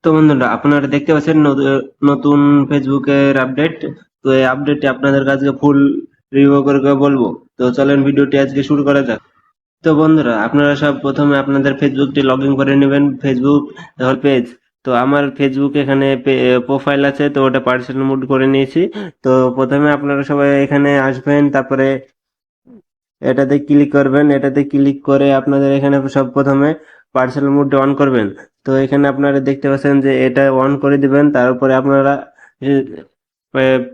তো বন্ধুরা, আপনারা দেখতে পাচ্ছেন নতুন ফেসবুকের আপডেট। তো এই আপডেটটি আপনাদের কাছে ফুল রিভিউ করে বলবো। তো চলেন ভিডিওটি আজকে শুরু করা যাক। তো বন্ধুরা, আপনারা সব প্রথমে আপনাদের ফেসবুকটি লগ ইন করে নেবেন, ফেসবুক পেজ। তো আমার ফেসবুক এখানে প্রোফাইল আছে, তো ওটা পার্সোনাল মোড করে নিয়েছি। তো প্রথমে আপনারা সবাই এখানে আসবেন, তারপরে এটাতে ক্লিক করবেন। এটাতে ক্লিক করে আপনাদের এখানে সব প্রথমে পার্সোনাল মোড অন করবেন। তো এখানে আপনারা দেখতে পাচ্ছেন যে এটা অন করে দিবেন। তারপরে আপনারা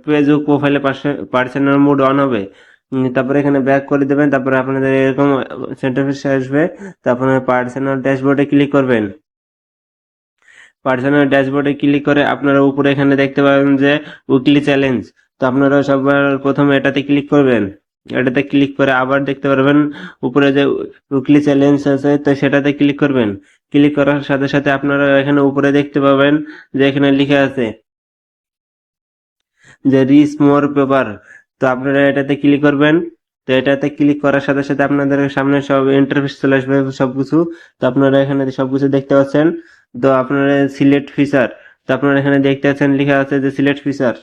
ফেসবুক প্রোফাইলে পার্সোনাল মোড অন হবে। তারপরে এখানে ব্যাক করে দেবেন। তারপরে আপনাদের এরকম সেন্টারফেস আসবে। তারপরে পার্সোনাল ড্যাশবোর্ডে ক্লিক করবেন। পার্সোনাল ড্যাশবোর্ডে ক্লিক করে আপনারা উপরে এখানে দেখতে পাবেন যে উইকলি চ্যালেঞ্জ। তো আপনারা সবার প্রথমে এটাতে ক্লিক করবেন। এটাতে ক্লিক করে আবার দেখতে পারবেন উপরে যে উইকলি চ্যালেঞ্জ আছে, তো সেটাতে ক্লিক করবেন। ক্লিক করার সাথে সাথে আপনারা এখানে উপরে দেখতে পাবেন যে এখানে লিখে আছে যে রিচ মোর পেপার। তো আপনারা এটাতে ক্লিক করবেন। তো এটাতে ক্লিক করার সাথে সাথে আপনাদের সামনে সব ইন্টারফেস চলে আসবে সবকিছু। তো আপনারা এখানে সবকিছু দেখতে পাচ্ছেন। তো আপনারা সিলেক্ট ফিচার, তো আপনারা এখানে দেখতে পাচ্ছেন লেখা আছে যে সিলেক্ট ফিচার।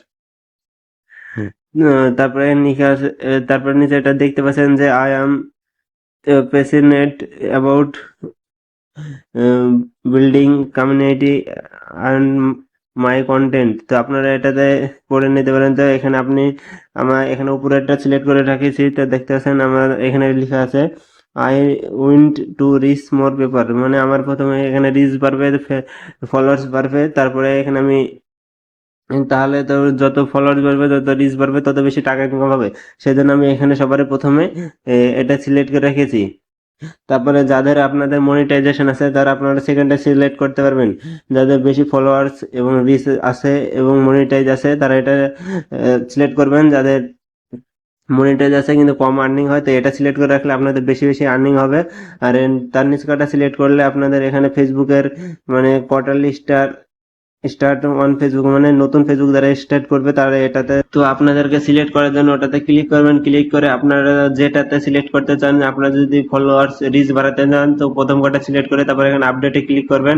তারপরে নিচে আছে, তারপরে নিচে এটা দেখতে পাচ্ছেন যে I am passionate about building community and my content. তো আপনারা এটাতে পড়ে নিতে পারেন। তো এখানে আপনি আমার এখানে উপরে একটা সিলেক্ট করে রাখেছি। তো দেখতে পাচ্ছেন আমার এখানে লেখা আছে I went to reach more paper, মানে আমার প্রথমে এখানে রিচ বাড়বে, ফলোয়ার্স বাড়বে। তারপরে এখানে আমি তাহলে তো যত ফলোয়ার্স বাড়বে, যত রিচ বাড়বে, তত বেশি টাকা ইনকাম হবে। সেজন্য আমি এখানে সবার প্রথমে এটা সিলেক্ট করে রেখেছি। তারপরে যাদের আপনাদের মনিটাইজেশন আছে তারা আপনারা সেকেন্ডে সিলেক্ট করতে পারবেন। যাদের বেশি ফলোয়ার্স এবং রিচ আছে এবং মনিটাইজ আছে তারা এটা সিলেক্ট করবেন। যাদের মনিটাইজ আছে কিন্তু কম আর্নিং হয়, তো এটা সিলেক্ট করে রাখলে আপনাদের বেশি বেশি আর্নিং হবে। আর তার নিচে কাটা সিলেক্ট করলে আপনাদের এখানে ফেসবুকের মানে কোয়ার্টারলি স্টার্ট অন ফেসবুক, মানে নতুন ফেসবুক যারা স্টার্ট করবে তারা এটাতে, তো আপনাদেরকে সিলেক্ট করার জন্য ওটাতে ক্লিক করবেন। ক্লিক করে আপনারা যেটাতে সিলেক্ট করতে চান, আপনারা যদি ফলোয়ার্স রিচ বাড়াতে চান তো প্রথম কটা সিলেক্ট করে তারপর এখানে আপডেটে ক্লিক করবেন।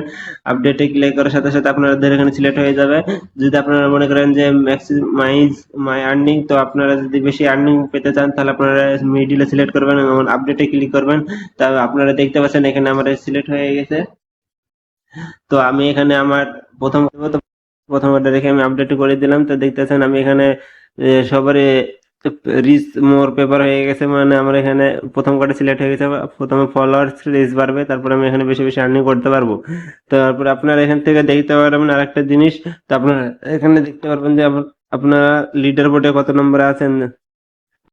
আপডেটে ক্লিক করার সাথে সাথে আপনাদের এখানে সিলেক্ট হয়ে যাবে। যদি আপনারা মনে করেন যে ম্যাক্সিমাইজ মাই আর্নিং, তো আপনারা যদি বেশি আর্নিং পেতে চান তাহলে আপনারা মিডিলে সিলেক্ট করবেন এবং আপডেটে ক্লিক করবেন। তা আপনারা দেখতে পাচ্ছেন এখানে আমার সিলেক্ট হয়ে গেছে। তো আমি এখানে আমার প্রথম প্রথম অর্ডার রেখে আমি আপডেট করে দিলাম। তো দেখতেছেন আমি এখানে সবারই রিচ মোর পেপার হয়ে গেছে, মানে আমার এখানে প্রথম কটা সিলেক্ট হয়ে গেছে। প্রথমে ফলোয়ার্স রিচ বাড়বে, তারপরে আমি এখানে বেশি বেশি আর্নিং করতে পারবো। তারপরে আপনারা এখান থেকে দেখতে পারবেন আরেকটা জিনিস। তো আপনারা এখানে দেখতে পারবেন যে আপনারা লিডার বোর্ডে কত নম্বরে আছেন।